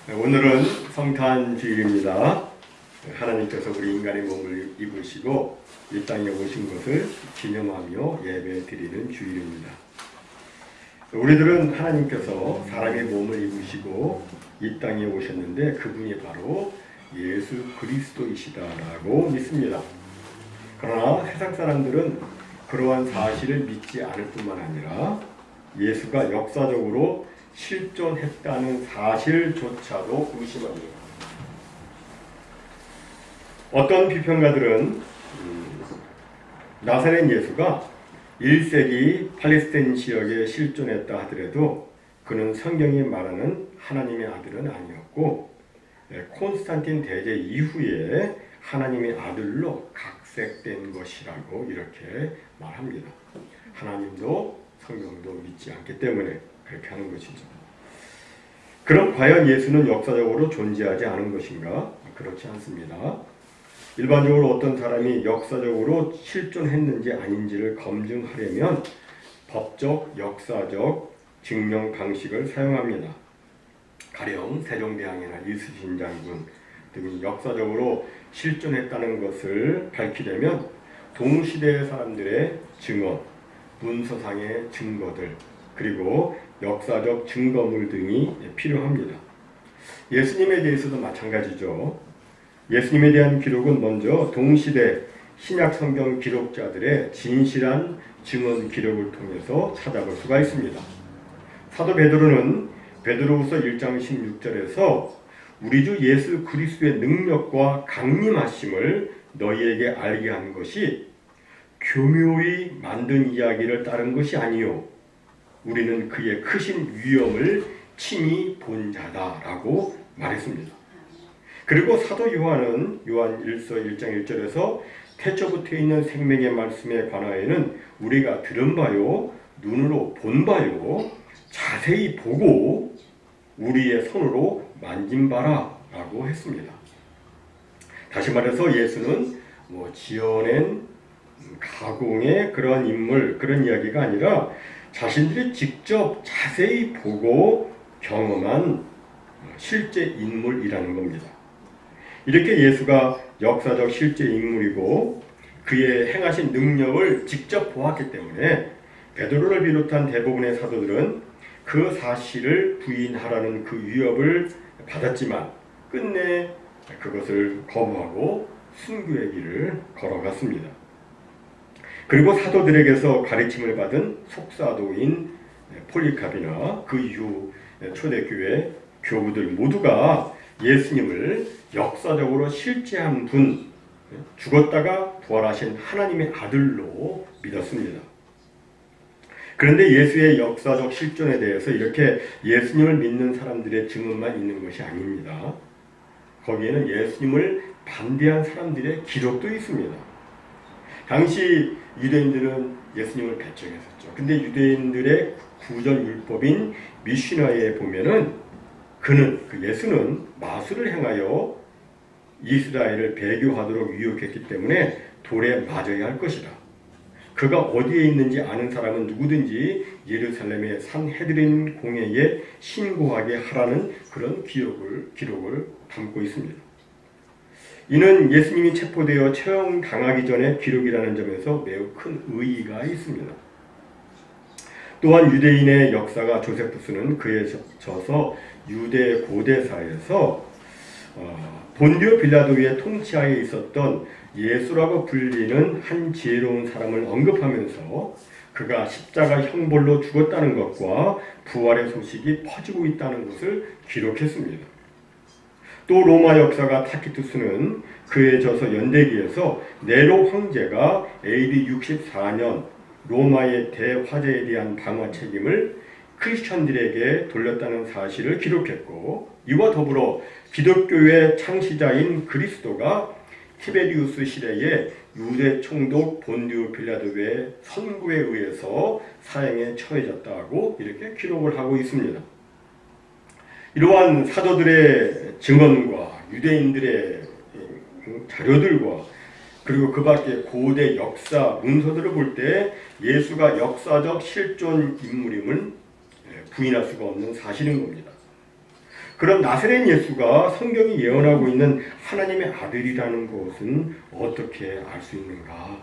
오늘은 성탄 주일입니다. 하나님께서 우리 인간의 몸을 입으시고 이 땅에 오신 것을 기념하며 예배 드리는 주일입니다. 우리들은 하나님께서 사람의 몸을 입으시고 이 땅에 오셨는데 그분이 바로 예수 그리스도이시다라고 믿습니다. 그러나 세상 사람들은 그러한 사실을 믿지 않을 뿐만 아니라 예수가 역사적으로 실존했다는 사실조차도 의심합니다. 어떤 비평가들은 나사렛 예수가 1세기 팔레스타인 지역에 실존했다 하더라도 그는 성경이 말하는 하나님의 아들은 아니었고 콘스탄틴 대제 이후에 하나님의 아들로 각색된 것이라고 이렇게 말합니다. 하나님도 성경도 믿지 않기 때문에 그렇게 하는 것이죠. 그럼 과연 예수는 역사적으로 존재하지 않은 것인가? 그렇지 않습니다. 일반적으로 어떤 사람이 역사적으로 실존했는지 아닌지를 검증하려면 법적, 역사적 증명 방식을 사용합니다. 가령 세종대왕이나 이순신 장군 등이 역사적으로 실존했다는 것을 밝히려면 동시대 사람들의 증언, 문서상의 증거들, 그리고 역사적 증거물 등이 필요합니다. 예수님에 대해서도 마찬가지죠. 예수님에 대한 기록은 먼저 동시대 신약 성경 기록자들의 진실한 증언 기록을 통해서 찾아볼 수가 있습니다. 사도 베드로는 베드로후서 1장 16절에서 우리 주 예수 그리스도의 능력과 강림하심을 너희에게 알게 한 것이 교묘히 만든 이야기를 따른 것이 아니요 우리는 그의 크신 위엄을 친히 본 자다라고 말했습니다. 그리고 사도 요한은 요한 1서 1장 1절에서 태초부터 있는 생명의 말씀에 관하여는 우리가 들은 바요 눈으로 본 바요 자세히 보고 우리의 손으로 만진 바라 라고 했습니다. 다시 말해서 예수는 지어낸 가공의 그런 인물, 그런 이야기가 아니라 자신들이 직접 자세히 보고 경험한 실제 인물이라는 겁니다. 이렇게 예수가 역사적 실제 인물이고 그의 행하신 능력을 직접 보았기 때문에 베드로를 비롯한 대부분의 사도들은 그 사실을 부인하라는 그 위협을 받았지만 끝내 그것을 거부하고 순교의 길을 걸어갔습니다. 그리고 사도들에게서 가르침을 받은 속사도인 폴리카비나 그 이후 초대교회 교부들 모두가 예수님을 역사적으로 실제한 분, 죽었다가 부활하신 하나님의 아들로 믿었습니다. 그런데 예수의 역사적 실존에 대해서 이렇게 예수님을 믿는 사람들의 증언만 있는 것이 아닙니다. 거기에는 예수님을 반대한 사람들의 기록도 있습니다. 당시 유대인들은 예수님을 배척했었죠. 근데 유대인들의 구전 율법인 미시나에 보면은 예수는 마술을 행하여 이스라엘을 배교하도록 유혹했기 때문에 돌에 맞아야 할 것이다. 그가 어디에 있는지 아는 사람은 누구든지 예루살렘의 산헤드린 공회에 신고하게 하라는 그런 기록을 담고 있습니다. 이는 예수님이 체포되어 처형당하기 전의 기록이라는 점에서 매우 큰 의의가 있습니다. 또한 유대인의 역사가 조세푸스는 그에 져서 유대 고대사에서 본디오 빌라도의 통치하에 있었던 예수라고 불리는 한 지혜로운 사람을 언급하면서 그가 십자가 형벌로 죽었다는 것과 부활의 소식이 퍼지고 있다는 것을 기록했습니다. 또 로마 역사가 타키투스는 그에 져서 연대기에서 네로 황제가 AD 64년 로마의 대화재에 대한 방어 책임을 크리스천들에게 돌렸다는 사실을 기록했고 이와 더불어 기독교의 창시자인 그리스도가 티베리우스 시대에 유대 총독 본디오 빌라도의 선고에 의해서 사형에 처해졌다고 이렇게 기록을 하고 있습니다. 이러한 사도들의 증언과 유대인들의 자료들과 그리고 그 밖에 고대 역사 문서들을 볼 때 예수가 역사적 실존 인물임을 부인할 수가 없는 사실인 겁니다. 그런 나사렛 예수가 성경이 예언하고 있는 하나님의 아들이라는 것은 어떻게 알 수 있는가?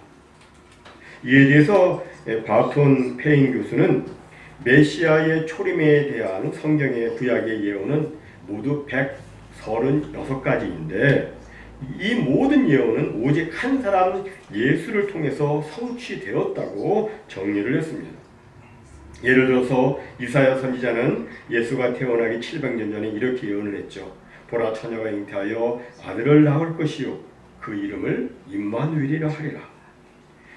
이에 대해서 바톤 페인 교수는 메시아의 초림에 대한 성경의 구약의 예언은 모두 136가지인데 이 모든 예언은 오직 한 사람 예수를 통해서 성취되었다고 정리를 했습니다. 예를 들어서 이사야 선지자는 예수가 태어나기 700년 전에 이렇게 예언을 했죠. 보라, 처녀가 잉태하여 아들을 낳을 것이요 그 이름을 임마누엘이라 하리라.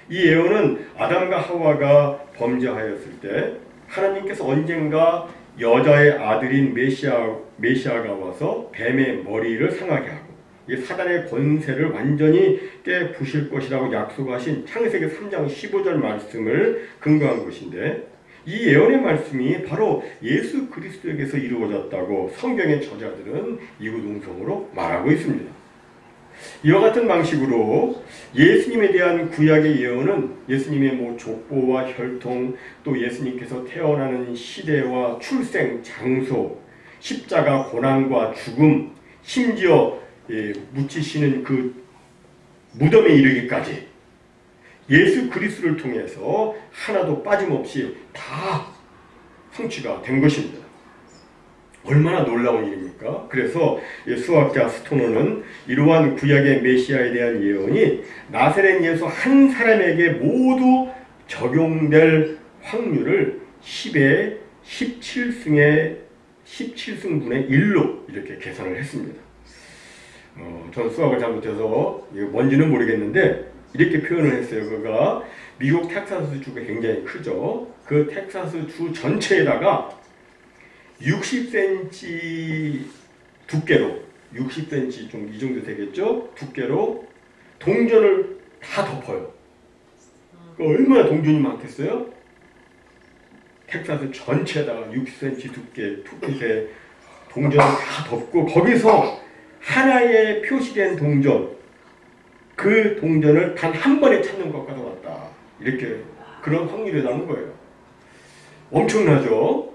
이 예언은 아담과 하와가 범죄하였을 때 하나님께서 언젠가 여자의 아들인 메시아가 와서 뱀의 머리를 상하게 하고 이 사단의 권세를 완전히 깨부실 것이라고 약속하신 창세기 3장 15절 말씀을 근거한 것인데 이 예언의 말씀이 바로 예수 그리스도에게서 이루어졌다고 성경의 저자들은 이구동성으로 말하고 있습니다. 이와 같은 방식으로 예수님에 대한 구약의 예언은 예수님의 족보와 혈통, 또 예수님께서 태어나는 시대와 출생 장소, 십자가 고난과 죽음, 심지어 묻히시는 그 무덤에 이르기까지 예수 그리스도를 통해서 하나도 빠짐없이 다 성취가 된 것입니다. 얼마나 놀라운 일입니까? 그래서 수학자 스토너는 이러한 구약의 메시아에 대한 예언이 나사렛 예수 한 사람에게 모두 적용될 확률을 10의 17승분의 1로 이렇게 계산을 했습니다. 저는 수학을 잘못해서 뭔지는 모르겠는데 이렇게 표현을 했어요. 그가 미국 텍사스 주가 굉장히 크죠. 그 텍사스 주 전체에다가 60cm 두께로 60cm 좀 이 정도 되겠죠? 두께로 동전을 다 덮어요. 얼마나 동전이 많겠어요? 텍사스 전체에다가 60cm 두께 투끝에 동전을 다 덮고 거기서 하나의 표시된 동전 그 동전을 단 한 번에 찾는 것과도 같다. 이렇게 그런 확률이라는 거예요. 엄청나죠?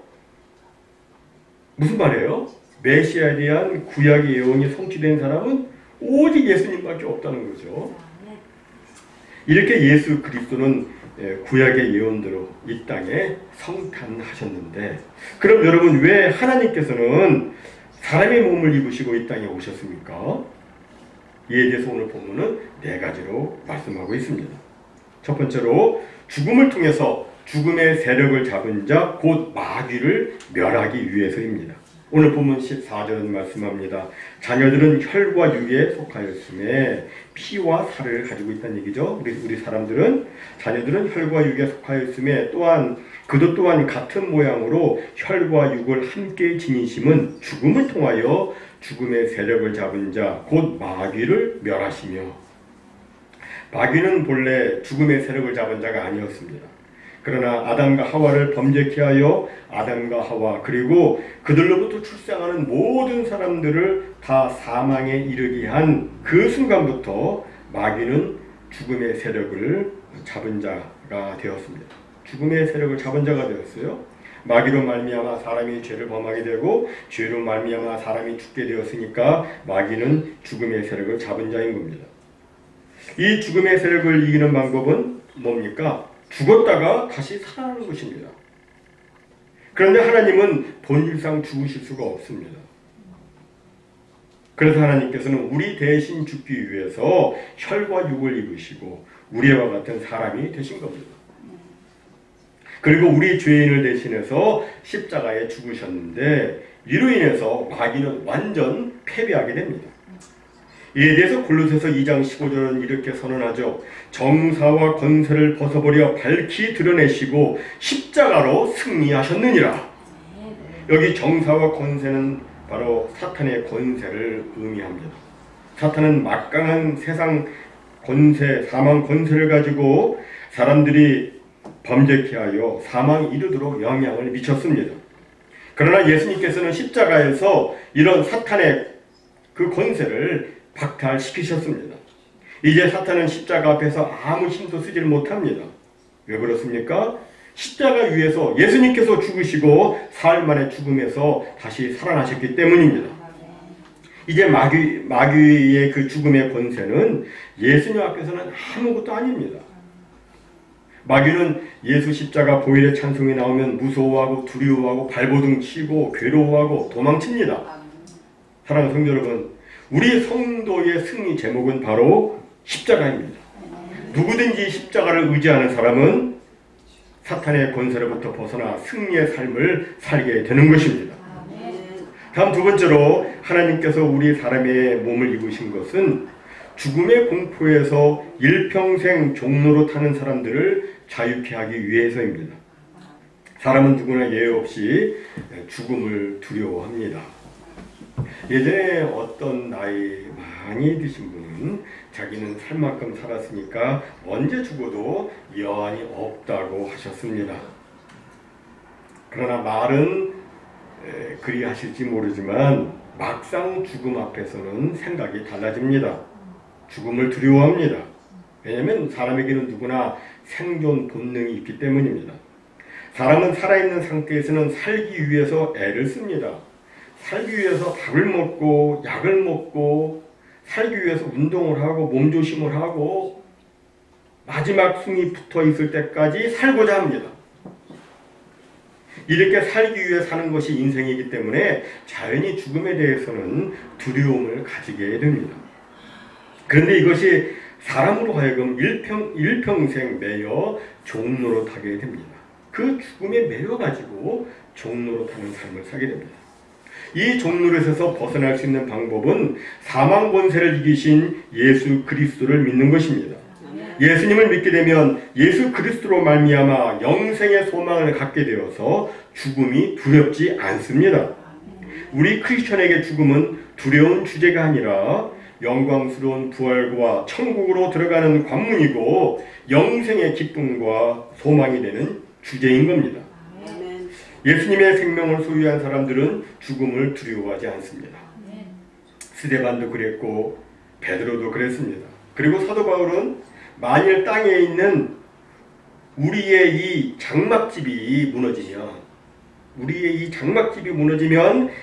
무슨 말이에요? 메시아에 대한 구약의 예언이 성취된 사람은 오직 예수님밖에 없다는 거죠. 이렇게 예수 그리스도는 구약의 예언대로 이 땅에 성탄하셨는데 그럼 여러분 왜 하나님께서는 사람의 몸을 입으시고 이 땅에 오셨습니까? 이에 대해서 오늘 본문은 4가지로 말씀하고 있습니다. 첫 번째로 죽음을 통해서 죽음의 세력을 잡은 자 곧 마귀를 멸하기 위해서입니다. 오늘 본문 14절은 말씀합니다. 자녀들은 혈과 육에 속하였음에 피와 살을 가지고 있다는 얘기죠. 우리 사람들은 자녀들은 혈과 육에 속하였음에 또한 그도 또한 같은 모양으로 혈과 육을 함께 지니심은 죽음을 통하여 죽음의 세력을 잡은 자 곧 마귀를 멸하시며 마귀는 본래 죽음의 세력을 잡은 자가 아니었습니다. 그러나 아담과 하와를 범죄케 하여 아담과 하와 그리고 그들로부터 출생하는 모든 사람들을 다 사망에 이르게 한 그 순간부터 마귀는 죽음의 세력을 잡은 자가 되었습니다. 죽음의 세력을 잡은 자가 되었어요. 마귀로 말미암아 사람이 죄를 범하게 되고 죄로 말미암아 사람이 죽게 되었으니까 마귀는 죽음의 세력을 잡은 자인 겁니다. 이 죽음의 세력을 이기는 방법은 뭡니까? 죽었다가 다시 살아나는 것입니다. 그런데 하나님은 본질상 죽으실 수가 없습니다. 그래서 하나님께서는 우리 대신 죽기 위해서 혈과 육을 입으시고 우리와 같은 사람이 되신 겁니다. 그리고 우리 죄인을 대신해서 십자가에 죽으셨는데 이로 인해서 마귀는 완전 패배하게 됩니다. 이에 대해서 골로새서 2장 15절은 이렇게 선언하죠. 정사와 권세를 벗어버려 밝히 드러내시고 십자가로 승리하셨느니라. 여기 정사와 권세는 바로 사탄의 권세를 의미합니다. 사탄은 막강한 세상 권세, 사망 권세를 가지고 사람들이 범죄케 하여 사망에 이르도록 영향을 미쳤습니다. 그러나 예수님께서는 십자가에서 이런 사탄의 그 권세를 박탈시키셨습니다. 이제 사탄은 십자가 앞에서 아무 힘도 쓰지를 못합니다. 왜 그렇습니까? 십자가 위에서 예수님께서 죽으시고 사흘 만에 죽음에서 다시 살아나셨기 때문입니다. 이제 마귀의 그 죽음의 권세는 예수님 앞에서는 아무것도 아닙니다. 마귀는 예수 십자가 보혈의 찬송이 나오면 무서워하고 두려워하고 발버둥 치고 괴로워하고 도망칩니다. 사랑하는 성도 여러분, 우리 성도의 승리 제목은 바로 십자가입니다. 누구든지 십자가를 의지하는 사람은 사탄의 권세로부터 벗어나 승리의 삶을 살게 되는 것입니다. 다음 두 번째로 하나님께서 우리 사람의 몸을 입으신 것은 죽음의 공포에서 일평생 종로로 타는 사람들을 자유케 하기 위해서입니다. 사람은 누구나 예외 없이 죽음을 두려워합니다. 예전에 어떤 나이 많이 드신 분은 자기는 살 만큼 살았으니까 언제 죽어도 여한이 없다고 하셨습니다. 그러나 말은 그리 하실지 모르지만 막상 죽음 앞에서는 생각이 달라집니다. 죽음을 두려워합니다. 왜냐하면 사람에게는 누구나 생존 본능이 있기 때문입니다. 사람은 살아있는 상태에서는 살기 위해서 애를 씁니다. 살기 위해서 밥을 먹고 약을 먹고 살기 위해서 운동을 하고 몸조심을 하고 마지막 숨이 붙어 있을 때까지 살고자 합니다. 이렇게 살기 위해 사는 것이 인생이기 때문에 자연히 죽음에 대해서는 두려움을 가지게 됩니다. 그런데 이것이 사람으로 하여금 일평생 매여 종로로 타게 됩니다. 그 죽음에 매여가지고 종로로 타는 삶을 살게 됩니다. 이 종로에서 벗어날 수 있는 방법은 사망 권세를 이기신 예수 그리스도를 믿는 것입니다. 예수님을 믿게 되면 예수 그리스도로 말미암아 영생의 소망을 갖게 되어서 죽음이 두렵지 않습니다. 우리 크리스천에게 죽음은 두려운 주제가 아니라 영광스러운 부활과 천국으로 들어가는 관문이고 영생의 기쁨과 소망이 되는 주제인 겁니다. 예수님의 생명을 소유한 사람들은 죽음을 두려워하지 않습니다. 스데반도 그랬고 베드로도 그랬습니다. 그리고 사도 바울은 만일 땅에 있는 우리의 이 장막집이 무너지면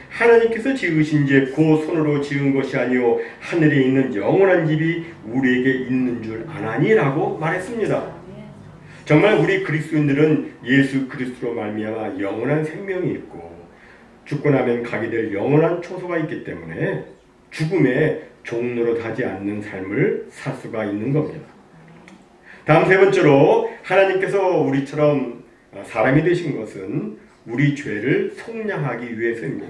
하나님께서 지으신 집 그 손으로 지은 것이 아니요 하늘에 있는 영원한 집이 우리에게 있는 줄 아나니라고 말했습니다. 정말 우리 그리스도인들은 예수 그리스도로 말미암아 영원한 생명이 있고 죽고 나면 가게 될 영원한 초소가 있기 때문에 죽음에 종로로 타지 않는 삶을 살 수가 있는 겁니다. 다음 세 번째로 하나님께서 우리처럼 사람이 되신 것은 우리 죄를 속량하기 위해서입니다.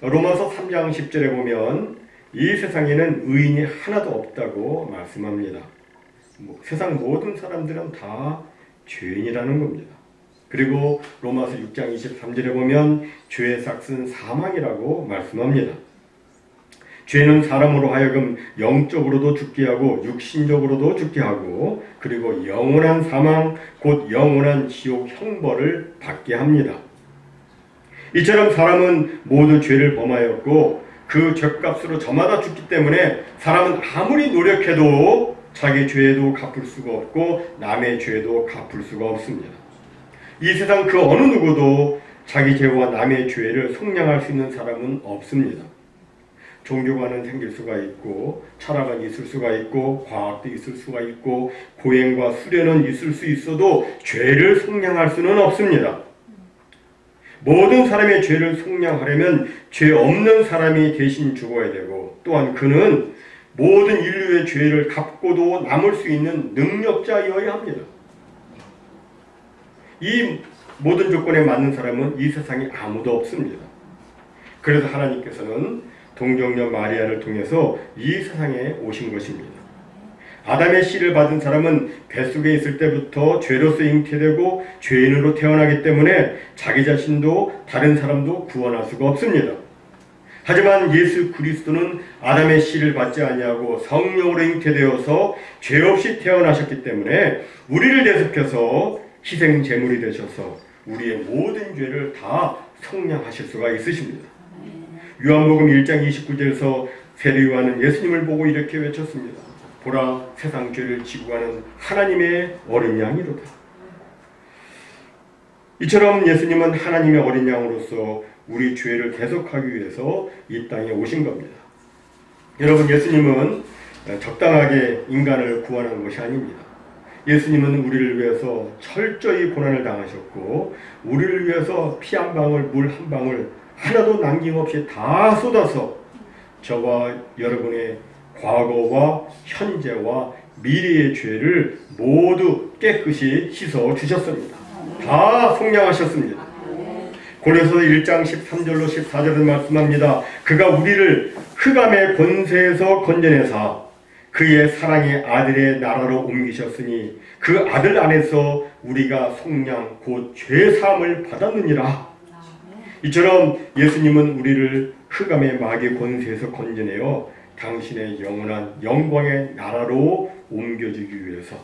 로마서 3장 10절에 보면 이 세상에는 의인이 하나도 없다고 말씀합니다. 세상 모든 사람들은 다 죄인이라는 겁니다. 그리고 로마서 6장 23절에 보면 죄의 삭은 사망이라고 말씀합니다. 죄는 사람으로 하여금 영적으로도 죽게 하고 육신적으로도 죽게 하고 그리고 영원한 사망 곧 영원한 지옥 형벌을 받게 합니다. 이처럼 사람은 모두 죄를 범하였고 그 죄값으로 저마다 죽기 때문에 사람은 아무리 노력해도 자기 죄도 갚을 수가 없고 남의 죄도 갚을 수가 없습니다. 이 세상 그 어느 누구도 자기 죄와 남의 죄를 속량할 수 있는 사람은 없습니다. 종교관은 생길 수가 있고 철학은 있을 수가 있고 과학도 있을 수가 있고 고행과 수련은 있을 수 있어도 죄를 속량할 수는 없습니다. 모든 사람의 죄를 속량하려면 죄 없는 사람이 대신 죽어야 되고 또한 그는 모든 인류의 죄를 갚고도 남을 수 있는 능력자여야 합니다. 이 모든 조건에 맞는 사람은 이 세상에 아무도 없습니다. 그래서 하나님께서는 동정녀 마리아를 통해서 이 세상에 오신 것입니다. 아담의 씨를 받은 사람은 뱃속에 있을 때부터 죄로서 잉태되고 죄인으로 태어나기 때문에 자기 자신도 다른 사람도 구원할 수가 없습니다. 하지만 예수 그리스도는 아담의 씨를 받지 아니하고 성령으로 잉태되어서 죄 없이 태어나셨기 때문에 우리를 대속해서 희생 제물이 되셔서 우리의 모든 죄를 다 속량하실 수가 있으십니다. 요한복음 1장 29절에서 세례 요한은 예수님을 보고 이렇게 외쳤습니다. 보라 세상 죄를 지고 가는 하나님의 어린 양이로다. 이처럼 예수님은 하나님의 어린 양으로서 우리 죄를 대속하기 위해서 이 땅에 오신 겁니다. 여러분, 예수님은 적당하게 인간을 구원한 것이 아닙니다. 예수님은 우리를 위해서 철저히 고난을 당하셨고 우리를 위해서 피 한 방울, 물 한 방울 하나도 남김없이 다 쏟아서 저와 여러분의 과거와 현재와 미래의 죄를 모두 깨끗이 씻어 주셨습니다. 다 속량하셨습니다. 고린도서 1장 13절로 14절을 말씀합니다. 그가 우리를 흑암의 권세에서 건져내사 그의 사랑의 아들의 나라로 옮기셨으니 그 아들 안에서 우리가 속량 곧 죄사함을 받았느니라. 이처럼 예수님은 우리를 흑암의 마귀의 권세에서 건져내어 당신의 영원한 영광의 나라로 옮겨주기 위해서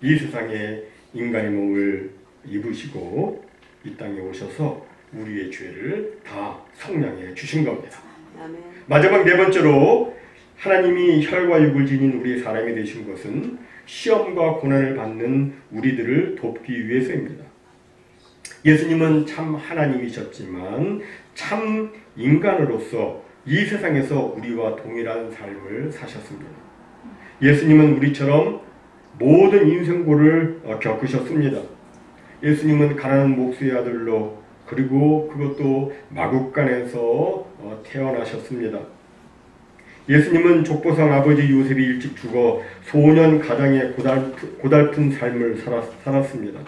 이 세상에 인간의 몸을 입으시고 이 땅에 오셔서 우리의 죄를 다 속량해 주신 겁니다. 마지막 네 번째로 하나님이 혈과 육을 지닌 우리 사람이 되신 것은 시험과 고난을 받는 우리들을 돕기 위해서입니다. 예수님은 참 하나님이셨지만 참 인간으로서 이 세상에서 우리와 동일한 삶을 사셨습니다. 예수님은 우리처럼 모든 인생고를 겪으셨습니다. 예수님은 가난한 목수의 아들로 그리고 그것도 마국간에서 태어나셨습니다. 예수님은 족보상 아버지 요셉이 일찍 죽어 소년 가장의 고달픈 삶을 살았습니다.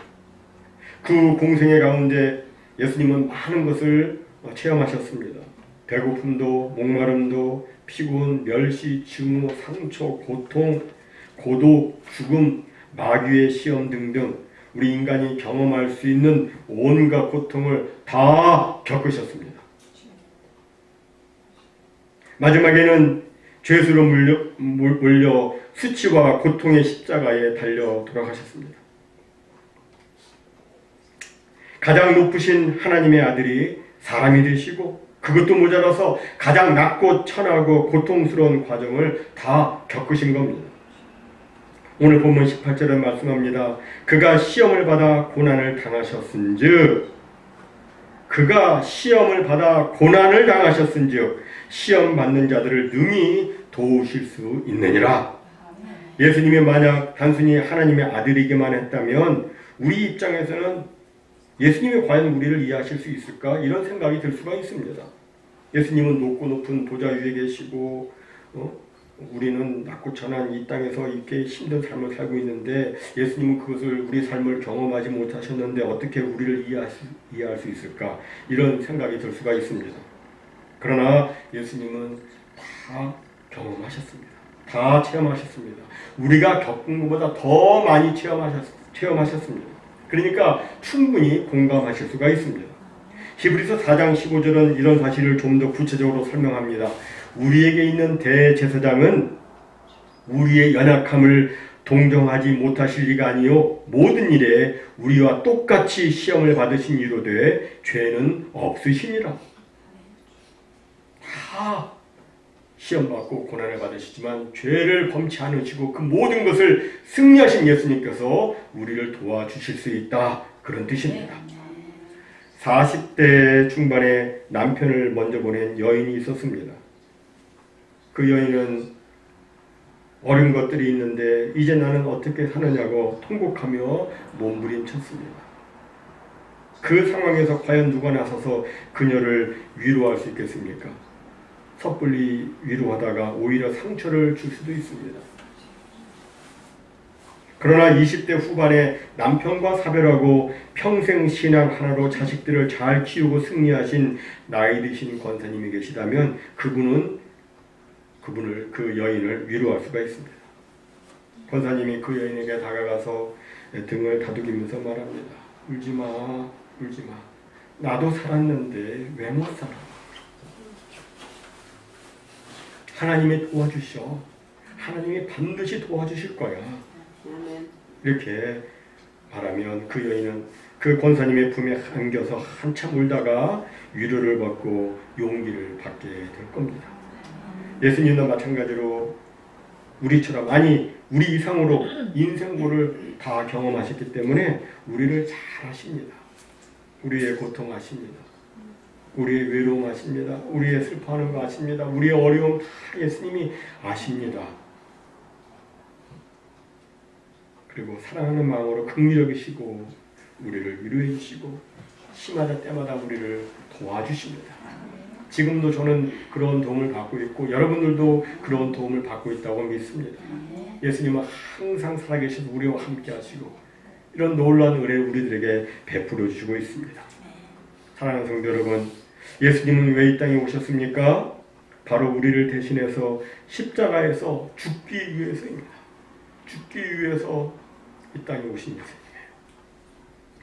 그 공생의 가운데 예수님은 많은 것을 체험하셨습니다. 배고픔도, 목마름도, 피곤, 멸시, 증오, 상처, 고통, 고독, 죽음, 마귀의 시험 등등 우리 인간이 경험할 수 있는 온갖 고통을 다 겪으셨습니다. 마지막에는 죄수로 몰려 수치와 고통의 십자가에 달려 돌아가셨습니다. 가장 높으신 하나님의 아들이 사람이 되시고 그것도 모자라서 가장 낮고 천하고 고통스러운 과정을 다 겪으신 겁니다. 오늘 본문 18절에 말씀합니다. 그가 시험을 받아 고난을 당하셨은즉 그가 시험을 받아 고난을 당하셨은즉 시험 받는 자들을 능히 도우실 수 있느니라. 예수님이 만약 단순히 하나님의 아들이기만 했다면 우리 입장에서는 예수님이 과연 우리를 이해하실 수 있을까? 이런 생각이 들 수가 있습니다. 예수님은 높고 높은 보좌 위에 계시고 우리는 낮고 천한 이 땅에서 이렇게 힘든 삶을 살고 있는데 예수님은 그것을 우리 삶을 경험하지 못하셨는데 어떻게 우리를 이해할 수 있을까? 이런 생각이 들 수가 있습니다. 그러나 예수님은 다 경험하셨습니다. 다 체험하셨습니다. 우리가 겪은 것보다 더 많이 체험하셨습니다. 그러니까 충분히 공감하실 수가 있습니다. 히브리서 4장 15절은 이런 사실을 좀 더 구체적으로 설명합니다. 우리에게 있는 대제사장은 우리의 연약함을 동정하지 못하실 리가 아니요 모든 일에 우리와 똑같이 시험을 받으신 이로되 죄는 없으시니라. 다 시험받고 고난을 받으시지만 죄를 범치 않으시고 그 모든 것을 승리하신 예수님께서 우리를 도와주실 수 있다. 그런 뜻입니다. 40대 중반에 남편을 먼저 보낸 여인이 있었습니다. 그 여인은 어려운 것들이 있는데 이제 나는 어떻게 사느냐고 통곡하며 몸부림쳤습니다. 그 상황에서 과연 누가 나서서 그녀를 위로할 수 있겠습니까? 섣불리 위로하다가 오히려 상처를 줄 수도 있습니다. 그러나 20대 후반에 남편과 사별하고 평생 신앙 하나로 자식들을 잘 키우고 승리하신 나이 드신 권사님이 계시다면 그 여인을 위로할 수가 있습니다. 권사님이 그 여인에게 다가가서 등을 다독이면서 말합니다. 울지마, 울지마. 나도 살았는데 왜 못 살아? 하나님이 도와주셔. 하나님이 반드시 도와주실 거야. 이렇게 말하면 그 여인은 그 권사님의 품에 안겨서 한참 울다가 위로를 받고 용기를 받게 될 겁니다. 예수님도 마찬가지로 우리처럼 아니 우리 이상으로 인생고를 다 경험하셨기 때문에 우리를 잘 아십니다. 우리의 고통 아십니다. 우리의 외로움 아십니다. 우리의 슬퍼하는 거 아십니다. 우리의 어려움 다 예수님이 아십니다. 그리고 사랑하는 마음으로 긍휼히 여기시고 우리를 위로해 주시고 심하다 때마다 우리를 도와주십니다. 지금도 저는 그런 도움을 받고 있고 여러분들도 그런 도움을 받고 있다고 믿습니다. 예수님은 항상 살아계셔서 우리와 함께 하시고 이런 놀라운 은혜를 우리들에게 베풀어 주시고 있습니다. 사랑하는 성도 여러분, 예수님은 왜 이 땅에 오셨습니까? 바로 우리를 대신해서 십자가에서 죽기 위해서입니다. 죽기 위해서 이 땅에 오신 예수님이에요.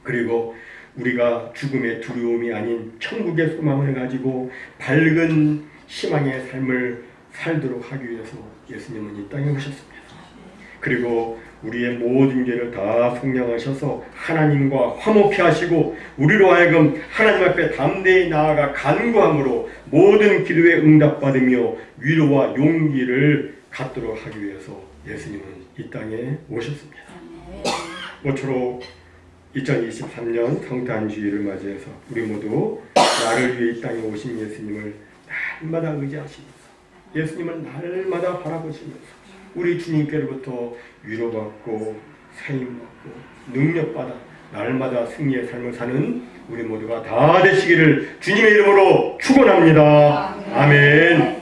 그리고 우리가 죽음의 두려움이 아닌 천국의 소망을 가지고 밝은 희망의 삶을 살도록 하기 위해서 예수님은 이 땅에 오셨습니다. 그리고 우리의 모든 죄를 다 속량하셔서 하나님과 화목케 하시고 우리로 하여금 하나님 앞에 담대히 나아가 간구함으로 모든 기도에 응답받으며 위로와 용기를 갖도록 하기 위해서 예수님은 이 땅에 오셨습니다. 모쪼록 2023년 성탄 주일을 맞이해서 우리 모두 나를 위해 이 땅에 오신 예수님을 날마다 의지하시면서 예수님을 날마다 바라보시면서 우리 주님께로부터 위로받고 세임받고 능력받아 날마다 승리의 삶을 사는 우리 모두가 다 되시기를 주님의 이름으로 축원합니다. 아멘.